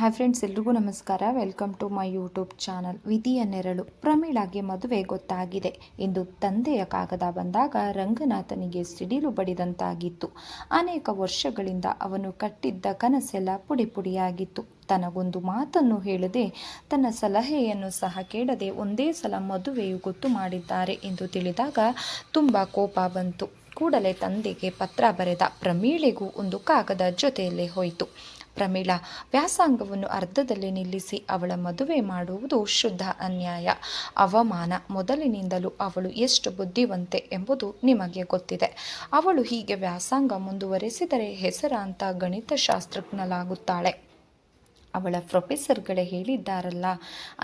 Hi friends, ಎಲ್ರಿಗೂ ನಮಸ್ಕಾರ. Welcome to my YouTube channel. ವಿಧಿಯ ನೆರಳು. ಪ್ರಮೀಳಾಗೆ ಮದುವೆ ಗೊತ್ತಾಗಿದೆ ಎಂದು ತಂದೆಯ ಕಾಗದ ಬಂದಾಗ ರಂಗನಾಥನಿಗೆ ಸಿಡಿಲು ಬಡಿದಂತಾಗಿತ್ತು. ಅನೇಕ ವರ್ಷಗಳಿಂದ ಅವನು ಕಟ್ಟಿದ್ದ ಕನಸೆಲ್ಲ ಪುಡಿ ಪುಡಿಯಾಗಿತ್ತು. ತನಗೊಂದು ಮಾತನ್ನು ಹೇಳದೆ, ತನ್ನ ಸಲಹೆಯನ್ನು ಸಹ ಕೇಳದೆ ಒಂದೇ ಸಲ ಮದುವೆಯು ಗೊತ್ತು ಮಾಡಿದ್ದಾರೆ ಎಂದು ತಿಳಿದಾಗ ತುಂಬ ಕೋಪ ಬಂತು. ಕೂಡಲೇ ತಂದೆಗೆ ಪತ್ರ ಬರೆದ. ಪ್ರಮೀಳೆಗೂ ಒಂದು ಕಾಗದ ಜೊತೆಯಲ್ಲೇ ಹೋಯಿತು. ಪ್ರಮೀಳಾ, ವ್ಯಾಸಂಗವನ್ನು ಅರ್ಧದಲ್ಲೇ ನಿಲ್ಲಿಸಿ ಅವಳ ಮದುವೆ ಮಾಡುವುದು ಶುದ್ಧ ಅನ್ಯಾಯ, ಅವಮಾನ. ಮೊದಲಿನಿಂದಲೂ ಅವಳು ಎಷ್ಟು ಬುದ್ಧಿವಂತೆ ಎಂಬುದು ನಿಮಗೆ ಗೊತ್ತಿದೆ. ಅವಳು ಹೀಗೆ ವ್ಯಾಸಂಗ ಮುಂದುವರೆಸಿದರೆ ಹೆಸರಾಂತ ಗಣಿತಶಾಸ್ತ್ರಜ್ಞಳಾಗುತ್ತಾಳೆ. ಅವಳ ಪ್ರೊಫೆಸರ್ಗಳೇ ಹೇಳಿದ್ದಾರಲ್ಲ,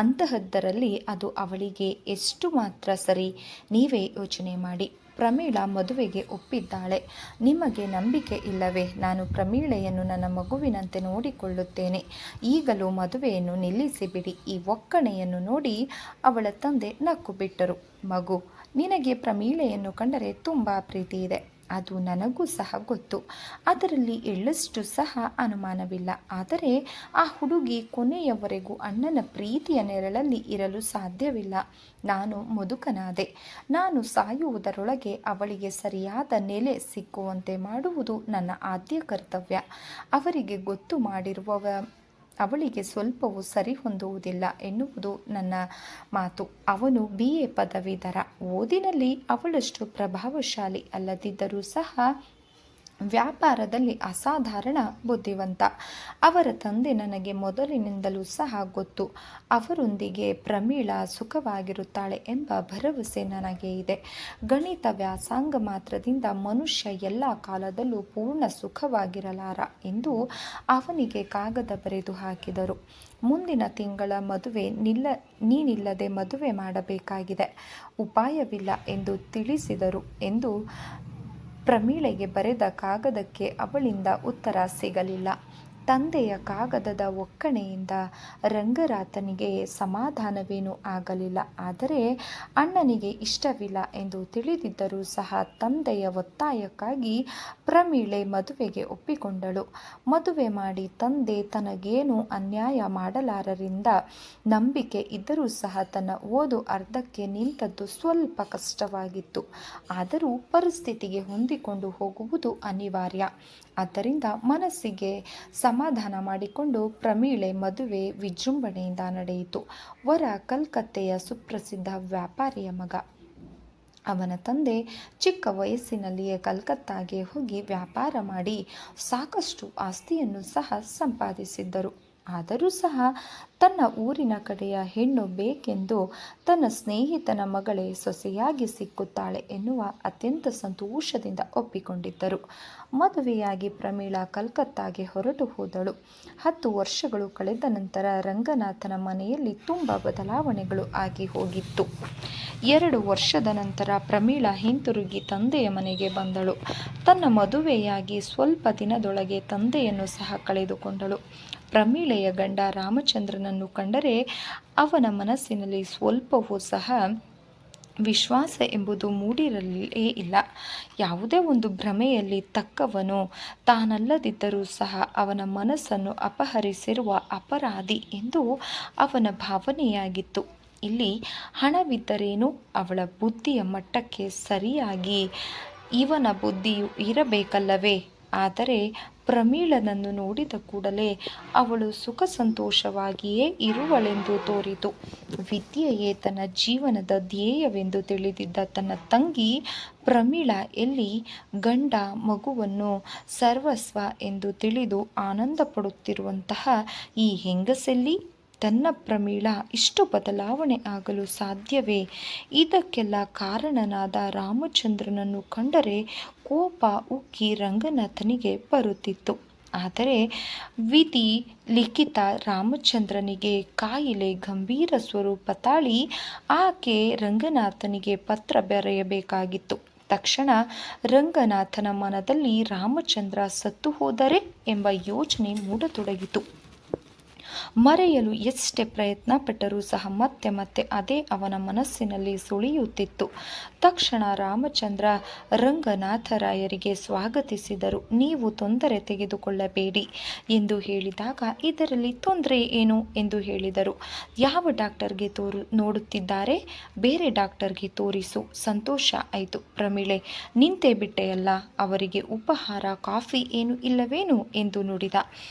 ಅಂತಹದ್ದರಲ್ಲಿ ಅದು ಅವಳಿಗೆ ಎಷ್ಟು ಮಾತ್ರ ಸರಿ, ನೀವೇ ಯೋಚನೆ ಮಾಡಿ. ಪ್ರಮೀಳಾ ಮದುವೆಗೆ ಒಪ್ಪಿದ್ದಾಳೆ. ನಿಮಗೆ ನಂಬಿಕೆ ಇಲ್ಲವೇ? ನಾನು ಪ್ರಮೀಳೆಯನ್ನು ನನ್ನ ಮಗುವಿನಂತೆ ನೋಡಿಕೊಳ್ಳುತ್ತೇನೆ. ಈಗಲೂ ಮದುವೆಯನ್ನು ನಿಲ್ಲಿಸಿಬಿಡಿ. ಈ ಒಕ್ಕಣೆಯನ್ನು ನೋಡಿ ಅವಳ ತಂದೆ ನಕ್ಕು ಬಿಟ್ಟರು. ಮಗು, ನಿನಗೆ ಪ್ರಮೀಳೆಯನ್ನು ಕಂಡರೆ ತುಂಬ ಪ್ರೀತಿ ಇದೆ. ಅದು ನನಗೂ ಸಹ ಗೊತ್ತು. ಅದರಲ್ಲಿ ಎಳ್ಳಷ್ಟು ಸಹ ಅನುಮಾನವಿಲ್ಲ. ಆದರೆ ಆ ಹುಡುಗಿ ಕೊನೆಯವರೆಗೂ ಅಣ್ಣನ ಪ್ರೀತಿಯ ನೆರಳಲ್ಲಿ ಇರಲು ಸಾಧ್ಯವಿಲ್ಲ. ನಾನು ಮುದುಕನಾದೆ. ನಾನು ಸಾಯುವುದರೊಳಗೆ ಅವಳಿಗೆ ಸರಿಯಾದ ನೆಲೆ ಸಿಕ್ಕುವಂತೆ ಮಾಡುವುದು ನನ್ನ ಆದ್ಯ ಕರ್ತವ್ಯ. ಅವರಿಗೆ ಗೊತ್ತು ಮಾಡಿರುವವ ಅವಳಿಗೆ ಸ್ವಲ್ಪವೂ ಸರಿ ಹೊಂದುವುದಿಲ್ಲ ಎನ್ನುವುದು ನನ್ನ ಮಾತು. ಅವನು BA ಪದವೀಧರ. ಓದಿನಲ್ಲಿ ಅವಳಷ್ಟು ಪ್ರಭಾವಶಾಲಿ ಅಲ್ಲದಿದ್ದರೂ ಸಹ ವ್ಯಾಪಾರದಲ್ಲಿ ಅಸಾಧಾರಣ ಬುದ್ಧಿವಂತ. ಅವರ ತಂದೆ ನನಗೆ ಮೊದಲಿನಿಂದಲೂ ಸಹ ಗೊತ್ತು. ಅವರೊಂದಿಗೆ ಪ್ರಮೀಳಾ ಸುಖವಾಗಿರುತ್ತಾಳೆ ಎಂಬ ಭರವಸೆ ನನಗೆ ಇದೆ. ಗಣಿತ ವ್ಯಾಸಂಗ ಮಾತ್ರದಿಂದ ಮನುಷ್ಯ ಎಲ್ಲ ಕಾಲದಲ್ಲೂ ಪೂರ್ಣ ಸುಖವಾಗಿರಲಾರ ಎಂದು ಅವನಿಗೆ ಕಾಗದ ಬರೆದು ಹಾಕಿದರು. ಮುಂದಿನ ತಿಂಗಳ ಮದುವೆ ನೀನಿಲ್ಲದೆ ಮದುವೆ ಮಾಡಬೇಕಾಗಿದೆ. ಉಪಾಯವಿಲ್ಲ ಎಂದು ತಿಳಿಸಿದರು ಎಂದು ಪ್ರಮೀಳೆಗೆ ಬರೆದ ಕಾಗದಕ್ಕೆ ಅವಳಿಂದ ಉತ್ತರ ಸಿಗಲಿಲ್ಲ. ತಂದೆಯ ಕಾಗದದ ಒಕ್ಕಣೆಯಿಂದ ರಂಗನಾಥನಿಗೆ ಸಮಾಧಾನವೇನೂ ಆಗಲಿಲ್ಲ. ಆದರೆ ಅಣ್ಣನಿಗೆ ಇಷ್ಟವಿಲ್ಲ ಎಂದು ತಿಳಿದಿದ್ದರೂ ಸಹ ತಂದೆಯ ಒತ್ತಾಯಕ್ಕಾಗಿ ಪ್ರಮೀಳೆ ಮದುವೆಗೆ ಒಪ್ಪಿಕೊಂಡಳು. ಮದುವೆ ಮಾಡಿ ತಂದೆ ತನಗೇನು ಅನ್ಯಾಯ ಮಾಡಲಾರರಿಂದ ನಂಬಿಕೆ ಇದ್ದರೂ ಸಹ ತನ್ನ ಓದು ಅರ್ಧಕ್ಕೆ ನಿಂತದ್ದು ಸ್ವಲ್ಪ ಕಷ್ಟವಾಗಿತ್ತು. ಆದರೂ ಪರಿಸ್ಥಿತಿಗೆ ಹೊಂದಿಕೊಂಡು ಹೋಗುವುದು ಅನಿವಾರ್ಯ. ಆದ್ದರಿಂದ ಮನಸ್ಸಿಗೆ ಸಮಾಧಾನ ಮಾಡಿಕೊಂಡು ಪ್ರಮೀಳೆ ಮದುವೆ ವಿಜೃಂಭಣೆಯಿಂದ ನಡೆಯಿತು. ವರ ಕಲ್ಕತ್ತೆಯ ಸುಪ್ರಸಿದ್ಧ ವ್ಯಾಪಾರಿಯ ಮಗ. ಅವನ ತಂದೆ ಚಿಕ್ಕ ವಯಸ್ಸಿನಲ್ಲಿಯೇ ಕಲ್ಕತ್ತಾಗೆ ಹೋಗಿ ವ್ಯಾಪಾರ ಮಾಡಿ ಸಾಕಷ್ಟು ಆಸ್ತಿಯನ್ನು ಸಹ ಸಂಪಾದಿಸಿದ್ದರು. ಆದರೂ ಸಹ ತನ್ನ ಊರಿನ ಕಡೆಯ ಹೆಣ್ಣು ಬೇಕೆಂದು ತನ್ನ ಸ್ನೇಹಿತನ ಮಗಳೇ ಸೊಸೆಯಾಗಿ ಸಿಕ್ಕುತ್ತಾಳೆ ಎನ್ನುವ ಅತ್ಯಂತ ಸಂತೋಷದಿಂದ ಒಪ್ಪಿಕೊಂಡಿದ್ದರು. ಮದುವೆಯಾಗಿ ಪ್ರಮೀಳಾ ಕಲ್ಕತ್ತಾಗೆ ಹೊರಟು ಹೋದಳು. 10 ವರ್ಷಗಳು ಕಳೆದ ನಂತರ ರಂಗನಾಥನ ಮನೆಯಲ್ಲಿ ತುಂಬ ಬದಲಾವಣೆಗಳು ಆಗಿ ಹೋಗಿತ್ತು. 2 ವರ್ಷದ ನಂತರ ಪ್ರಮೀಳಾ ಹಿಂತಿರುಗಿ ತಂದೆಯ ಮನೆಗೆ ಬಂದಳು. ತನ್ನ ಮದುವೆಯಾಗಿ ಸ್ವಲ್ಪ ದಿನದೊಳಗೆ ತಂದೆಯನ್ನು ಸಹ ಕಳೆದುಕೊಂಡಳು. ಪ್ರಮೀಳೆಯ ಗಂಡ ರಾಮಚಂದ್ರನನ್ನು ಕಂಡರೆ ಅವನ ಮನಸ್ಸಿನಲ್ಲಿ ಸ್ವಲ್ಪವೂ ಸಹ ವಿಶ್ವಾಸ ಎಂಬುದು ಮೂಡಿರಲೇ ಇಲ್ಲ. ಯಾವುದೇ ಒಂದು ಭ್ರಮೆಯಲ್ಲಿ ತಕ್ಕವನು ತಾನಲ್ಲದಿದ್ದರೂ ಸಹ ಅವನ ಮನಸ್ಸನ್ನು ಅಪಹರಿಸಿರುವ ಅಪರಾಧಿ ಎಂದು ಅವನ ಭಾವನೆಯಾಗಿತ್ತು. ಇಲ್ಲಿ ಹಣವಿದ್ದರೇನು, ಅವಳ ಬುದ್ಧಿಯ ಮಟ್ಟಕ್ಕೆ ಸರಿಯಾಗಿ ಇವನ ಬುದ್ಧಿಯು ಇರಬೇಕಲ್ಲವೇ? ಆದರೆ ಪ್ರಮೀಳನನ್ನು ನೋಡಿದ ಕೂಡಲೇ ಅವಳು ಸುಖ ಸಂತೋಷವಾಗಿಯೇ ಇರುವಳೆಂದು ತೋರಿತು. ವಿದ್ಯೆಯೇ ತನ್ನ ಜೀವನದ ಧ್ಯೇಯವೆಂದು ತಿಳಿದಿದ್ದ ತನ್ನ ತಂಗಿ ಪ್ರಮೀಳಾ ಎಲ್ಲಿ? ಗಂಡ ಮಗುವನ್ನು ಸರ್ವಸ್ವ ಎಂದು ತಿಳಿದು ಆನಂದ ಪಡುತ್ತಿರುವಂತಹ ಈ ಹೆಂಗಸೆಲ್ಲಿ? ತನ್ನ ಪ್ರಮೀಳಾ ಇಷ್ಟು ಬದಲಾವಣೆ ಆಗಲು ಸಾಧ್ಯವೇ? ಇದಕ್ಕೆಲ್ಲ ಕಾರಣನಾದ ರಾಮಚಂದ್ರನನ್ನು ಕಂಡರೆ ಕೋಪ ಉಕ್ಕಿ ರಂಗನಾಥನಿಗೆ ಬರುತ್ತಿತ್ತು. ಆದರೆ ವಿಧಿ ಲಿಖಿತ ರಾಮಚಂದ್ರನಿಗೆ ಕಾಯಿಲೆ ಗಂಭೀರ ಸ್ವರೂಪ ತಾಳಿ ಆಕೆ ರಂಗನಾಥನಿಗೆ ಪತ್ರ ಬರೆಯಬೇಕಾಗಿತ್ತು. ತಕ್ಷಣ ರಂಗನಾಥನ ಮನದಲ್ಲಿ ರಾಮಚಂದ್ರ ಸತ್ತು ಹೋದರೆ ಎಂಬ ಯೋಚನೆ ಮೂಡತೊಡಗಿತು. ಮರೆಯಲು ಎಷ್ಟೇ ಪ್ರಯತ್ನ ಪಟ್ಟರೂ ಸಹ ಮತ್ತೆ ಮತ್ತೆ ಅದೇ ಅವನ ಮನಸ್ಸಿನಲ್ಲಿ ಸುಳಿಯುತ್ತಿತ್ತು. ತಕ್ಷಣ ರಾಮಚಂದ್ರ ರಂಗನಾಥರಾಯರಿಗೆ ಸ್ವಾಗತಿಸಿದರು. ನೀವು ತೊಂದರೆ ತೆಗೆದುಕೊಳ್ಳಬೇಡಿ ಎಂದು ಹೇಳಿದಾಗ, ಇದರಲ್ಲಿ ತೊಂದರೆ ಏನು ಎಂದು ಹೇಳಿದರು. ಯಾವ ಡಾಕ್ಟರ್ಗೆ ನೋಡುತ್ತಿದ್ದಾರೆ? ಬೇರೆ ಡಾಕ್ಟರ್ಗೆ ತೋರಿಸು. ಸಂತೋಷ ಆಯಿತು. ಪ್ರಮೀಳೆ, ನಿಂತೇ ಬಿಟ್ಟೆಯಲ್ಲ, ಅವರಿಗೆ ಉಪಹಾರ ಕಾಫಿ ಏನು ಇಲ್ಲವೇನು ಎಂದು ನುಡಿದ.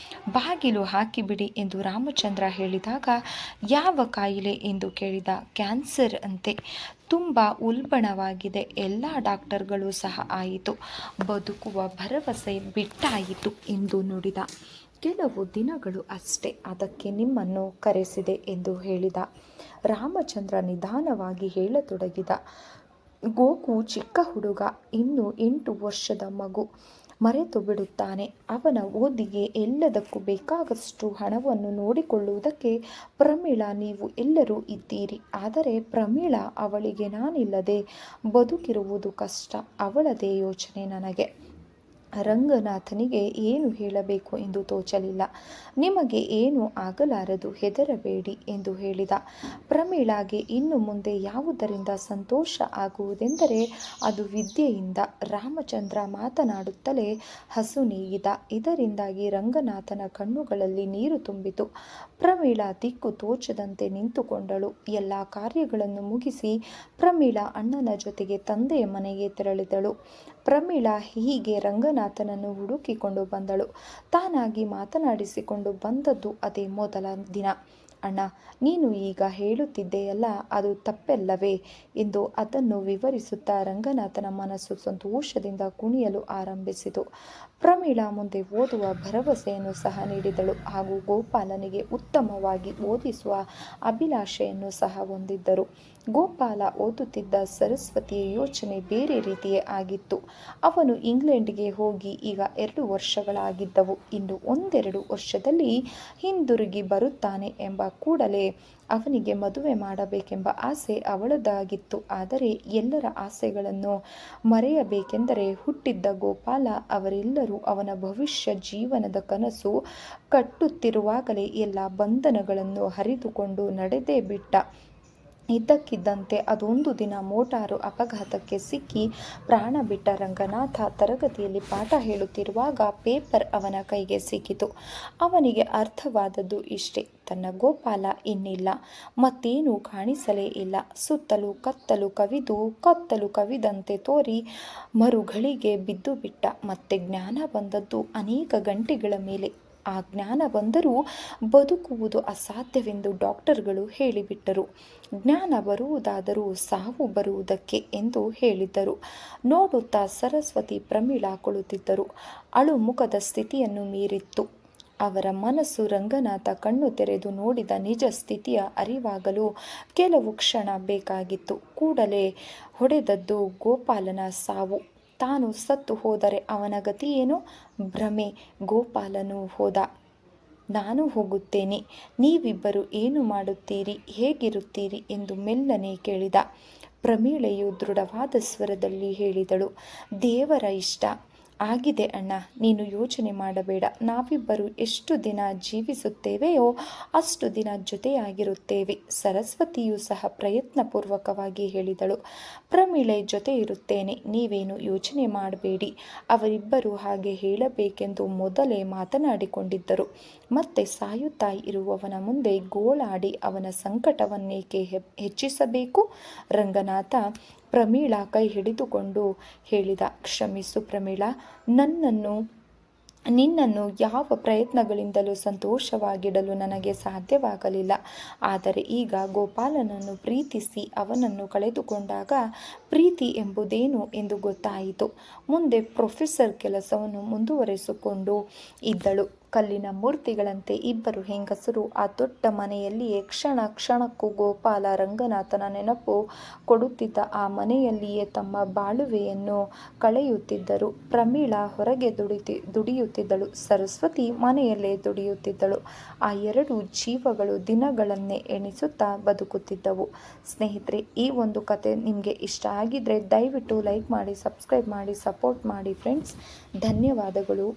ಬಾಗಿಲು ಹಾಕಿಬಿಡಿ ಎಂದು ರಾಮಚಂದ್ರ ಹೇಳಿದಾಗ, ಯಾವ ಕಾಯಿಲೆ ಎಂದು ಕೇಳಿದ. ಕ್ಯಾನ್ಸರ್ ಅಂತೆ. ತುಂಬ ಉಲ್ಬಣವಾಗಿದೆ. ಎಲ್ಲ ಡಾಕ್ಟರ್ಗಳು ಸಹ ಆಯಿತು. ಬದುಕುವ ಭರವಸೆ ಬಿಟ್ಟಾಯಿತು ಎಂದು ನುಡಿದ. ಕೆಲವು ದಿನಗಳು ಅಷ್ಟೇ, ಅದಕ್ಕೆ ನಿಮ್ಮನ್ನು ಕರೆಸಿದೆ ಎಂದು ಹೇಳಿದ. ರಾಮಚಂದ್ರ ನಿಧಾನವಾಗಿ ಹೇಳತೊಡಗಿದ. ಗೋಕು ಚಿಕ್ಕ ಹುಡುಗ, ಇನ್ನು 8 ವರ್ಷದ ಮಗು. ಮರೆತು ಬಿಡುತ್ತಾನೆ. ಅವನ ಓದಿಗೆ ಎಲ್ಲದಕ್ಕೂ ಬೇಕಾದಷ್ಟು ಹಣವನ್ನು ನೋಡಿಕೊಳ್ಳುವುದಕ್ಕೆ ಪ್ರಮೀಳಾ ನೀವು ಎಲ್ಲರೂ ಇದ್ದೀರಿ. ಆದರೆ ಪ್ರಮೀಳಾ, ಅವಳಿಗೆ ನಾನಿಲ್ಲದೆ ಬದುಕಿರುವುದು ಕಷ್ಟ. ಅವಳದೇ ಯೋಚನೆ ನನಗೆ. ರಂಗನಾಥನಿಗೆ ಏನು ಹೇಳಬೇಕು ಎಂದು ತೋಚಲಿಲ್ಲ. ನಿಮಗೆ ಏನೂ ಆಗಲಾರದು, ಹೆದರಬೇಡಿ ಎಂದು ಹೇಳಿದ. ಪ್ರಮೀಳಾಗೆ ಇನ್ನು ಮುಂದೆ ಯಾವುದರಿಂದ ಸಂತೋಷ ಆಗುವುದೆಂದರೆ ಅದು ವಿದ್ಯೆಯಿಂದ. ರಾಮಚಂದ್ರ ಮಾತನಾಡುತ್ತಲೇ ಹಸು ನೀಗಿದ. ಇದರಿಂದಾಗಿ ರಂಗನಾಥನ ಕಣ್ಣುಗಳಲ್ಲಿ ನೀರು ತುಂಬಿತು. ಪ್ರಮೀಳಾ ದಿಕ್ಕು ತೋಚದಂತೆ ನಿಂತುಕೊಂಡಳು. ಎಲ್ಲ ಕಾರ್ಯಗಳನ್ನು ಮುಗಿಸಿ ಪ್ರಮೀಳಾ ಅಣ್ಣನ ಜೊತೆಗೆ ತಂದೆಯ ಮನೆಗೆ ತೆರಳಿದಳು. ಪ್ರಮೀಳಾ ಹೀಗೆ ರಂಗನಾಥನನ್ನು ಹುಡುಕಿಕೊಂಡು ಬಂದಳು. ತಾನಾಗಿ ಮಾತನಾಡಿಸಿಕೊಂಡು ಬಂದದ್ದು ಅದೇ ಮೊದಲ ದಿನ. ಅಣ್ಣ, ನೀನು ಈಗ ಹೇಳುತ್ತಿದ್ದೆಯಲ್ಲ, ಅದು ತಪ್ಪಲ್ಲವೇ ಎಂದು ಅದನ್ನು ವಿವರಿಸುತ್ತಾ ರಂಗನಾಥನ ಮನಸ್ಸು ಸಂತೋಷದಿಂದ ಕುಣಿಯಲು ಆರಂಭಿಸಿತು. ಪ್ರಮೀಳಾ ಮುಂದೆ ಓದುವ ಭರವಸೆಯನ್ನು ಸಹ ನೀಡಿದಳು ಹಾಗೂ ಗೋಪಾಲನಿಗೆ ಉತ್ತಮವಾಗಿ ಓದಿಸುವ ಅಭಿಲಾಷೆಯನ್ನು ಸಹ ಹೊಂದಿದ್ದರು. ಗೋಪಾಲ ಓದುತ್ತಿದ್ದ ಸರಸ್ವತಿಯ ಯೋಚನೆ ಬೇರೆ ರೀತಿಯೇ ಆಗಿತ್ತು. ಅವನು ಇಂಗ್ಲೆಂಡ್ಗೆ ಹೋಗಿ ಈಗ 2 ವರ್ಷಗಳಾಗಿದ್ದವು. ಇನ್ನು 1-2 ವರ್ಷದಲ್ಲಿ ಹಿಂದಿರುಗಿ ಬರುತ್ತಾನೆ ಎಂಬ ಕೂಡಲೇ ಅವನಿಗೆ ಮದುವೆ ಮಾಡಬೇಕೆಂಬ ಆಸೆ ಅವಳದಾಗಿತ್ತು. ಆದರೆ ಎಲ್ಲರ ಆಸೆಗಳನ್ನು ಮರೆಯಬೇಕೆಂದರೆ ಹುಟ್ಟಿದ್ದ ಗೋಪಾಲ ಅವರೆಲ್ಲರೂ ಅವನ ಭವಿಷ್ಯ ಜೀವನದ ಕನಸು ಕಟ್ಟುತ್ತಿರುವಾಗಲೇ ಎಲ್ಲ ಬಂಧನಗಳನ್ನು ಹರಿದುಕೊಂಡು ನಡೆದೇ ಬಿಟ್ಟ. ಇದ್ದಕ್ಕಿದ್ದಂತೆ ಅದೊಂದು ದಿನ ಮೋಟಾರು ಅಪಘಾತಕ್ಕೆ ಸಿಕ್ಕಿ ಪ್ರಾಣ ಬಿಟ್ಟ. ರಂಗನಾಥ ತರಗತಿಯಲ್ಲಿ ಪಾಠ ಹೇಳುತ್ತಿರುವಾಗ ಪೇಪರ್ ಅವನ ಕೈಗೆ ಸಿಕ್ಕಿತು. ಅವನಿಗೆ ಅರ್ಥವಾದದ್ದು ಇಷ್ಟೇ, ತನ್ನ ಗೋಪಾಲ ಇನ್ನಿಲ್ಲ. ಮತ್ತೇನೂ ಕಾಣಿಸಲೇ ಇಲ್ಲ. ಸುತ್ತಲೂ ಕತ್ತಲು ಕವಿದಂತೆ ತೋರಿ ಮರುಗಳಿಗೆ ಬಿದ್ದು ಬಿಟ್ಟ. ಮತ್ತೆ ಜ್ಞಾನ ಬಂದದ್ದು ಅನೇಕ ಗಂಟೆಗಳ ಮೇಲೆ. ಆ ಜ್ಞಾನ ಬಂದರೂ ಬದುಕುವುದು ಅಸಾಧ್ಯವೆಂದು ಡಾಕ್ಟರ್ಗಳು ಹೇಳಿಬಿಟ್ಟರು. ಜ್ಞಾನ ಬರುವುದಾದರೂ ಸಾವು ಬರುವುದಕ್ಕೆ ಎಂದು ಹೇಳಿದ್ದರು. ನೋಡುತ್ತಾ ಸರಸ್ವತಿ ಪ್ರಮೀಳಾ ಕುಳಿತಿದ್ದರು. ಅಳುಮುಖದ ಸ್ಥಿತಿಯನ್ನು ಮೀರಿತ್ತು ಅವರ ಮನಸ್ಸು. ರಂಗನಾಥ ಕಣ್ಣು ತೆರೆದು ನೋಡಿದ ನಿಜ ಸ್ಥಿತಿಯ ಅರಿವಾಗಲು ಕೆಲವು ಕ್ಷಣ ಬೇಕಾಗಿತ್ತು. ಕೂಡಲೇ ಹೊಡೆದದ್ದು ಗೋಪಾಲನ ಸಾವು. ತಾನು ಸತ್ತು ಹೋದರೆ ಅವನ ಗತಿಯೇನು? ಭ್ರಮೆ. ಗೋಪಾಲನು ಹೋದ, ನಾನು ಹೋಗುತ್ತೇನೆ. ನೀವಿಬ್ಬರು ಏನು ಮಾಡುತ್ತೀರಿ, ಹೇಗಿರುತ್ತೀರಿ ಎಂದು ಮೆಲ್ಲನೆ ಕೇಳಿದ. ಪ್ರಮೀಳೆಯು ದೃಢವಾದ ಸ್ವರದಲ್ಲಿ ಹೇಳಿದಳು, ದೇವರ ಇಷ್ಟ ಆಗಿದೆ ಅಣ್ಣ, ನೀನು ಯೋಚನೆ ಮಾಡಬೇಡ. ನಾವಿಬ್ಬರು ಎಷ್ಟು ದಿನ ಜೀವಿಸುತ್ತೇವೆಯೋ ಅಷ್ಟು ದಿನ ಜೊತೆಯಾಗಿರುತ್ತೇವೆ. ಸರಸ್ವತಿಯು ಸಹ ಪ್ರಯತ್ನಪೂರ್ವಕವಾಗಿ ಹೇಳಿದಳು. ಪ್ರಮೀಳೆ ಜೊತೆ ಇರುತ್ತೇನೆ, ನೀವೇನು ಯೋಚನೆ ಮಾಡಬೇಡಿ. ಅವರಿಬ್ಬರು ಹಾಗೆ ಹೇಳಬೇಕೆಂದು ಮೊದಲೇ ಮಾತನಾಡಿಕೊಂಡಿದ್ದರು. ಮತ್ತೆ ಸಾಯುತ್ತಾ ಇರುವವನ ಮುಂದೆ ಗೋಳಾಡಿ ಅವನ ಸಂಕಟವನ್ನೇಕೆ ಹೆಚ್ಚಿಸಬೇಕು? ರಂಗನಾಥ ಪ್ರಮೀಳಾ ಕೈ ಹಿಡಿದುಕೊಂಡು ಹೇಳಿದ, ಕ್ಷಮಿಸು ಪ್ರಮೀಳಾ, ನಿನ್ನನ್ನು ಯಾವ ಪ್ರಯತ್ನಗಳಿಂದಲೂ ಸಂತೋಷವಾಗಿಡಲು ನನಗೆ ಸಾಧ್ಯವಾಗಲಿಲ್ಲ. ಆದರೆ ಈಗ ಗೋಪಾಲನನ್ನು ಪ್ರೀತಿಸಿ ಅವನನ್ನು ಕಳೆದುಕೊಂಡಾಗ ಪ್ರೀತಿ ಎಂಬುದೇನು ಎಂದು ಗೊತ್ತಾಯಿತು. ಮುಂದೆ ಪ್ರೊಫೆಸರ್ ಕೆಲಸವನ್ನು ಮುಂದುವರೆಸಿಕೊಂಡು ಇದ್ದಳು. ಕಲ್ಲಿನ ಮೂರ್ತಿಗಳಂತೆ ಇಬ್ಬರು ಹೆಂಗಸರು ಆ ದೊಡ್ಡ ಮನೆಯಲ್ಲಿಯೇ ಕ್ಷಣ ಕ್ಷಣಕ್ಕೂ ಗೋಪಾಲ ರಂಗನಾಥನ ನೆನಪು ಕೊಡುತ್ತಿದ್ದ ಆ ಮನೆಯಲ್ಲಿಯೇ ತಮ್ಮ ಬಾಳುವೆಯನ್ನು ಕಳೆಯುತ್ತಿದ್ದರು. ಪ್ರಮೀಳಾ ಹೊರಗೆ ದುಡಿಯುತ್ತಿದ್ದಳು. ಸರಸ್ವತಿ ಮನೆಯಲ್ಲೇ ದುಡಿಯುತ್ತಿದ್ದಳು. ಆ 2 ಜೀವಗಳು ದಿನಗಳನ್ನೇ ಎಣಿಸುತ್ತಾ ಬದುಕುತ್ತಿದ್ದವು. ಸ್ನೇಹಿತರೆ, ಈ ಒಂದು ಕತೆ ನಿಮಗೆ ಇಷ್ಟ ಆಗಿದ್ರೆ ದಯವಿಟ್ಟು ಲೈಕ್ ಮಾಡಿ, ಸಬ್ಸ್ಕ್ರೈಬ್ ಮಾಡಿ, ಸಪೋರ್ಟ್ ಮಾಡಿ ಫ್ರೆಂಡ್ಸ್. ಧನ್ಯವಾದಗಳು.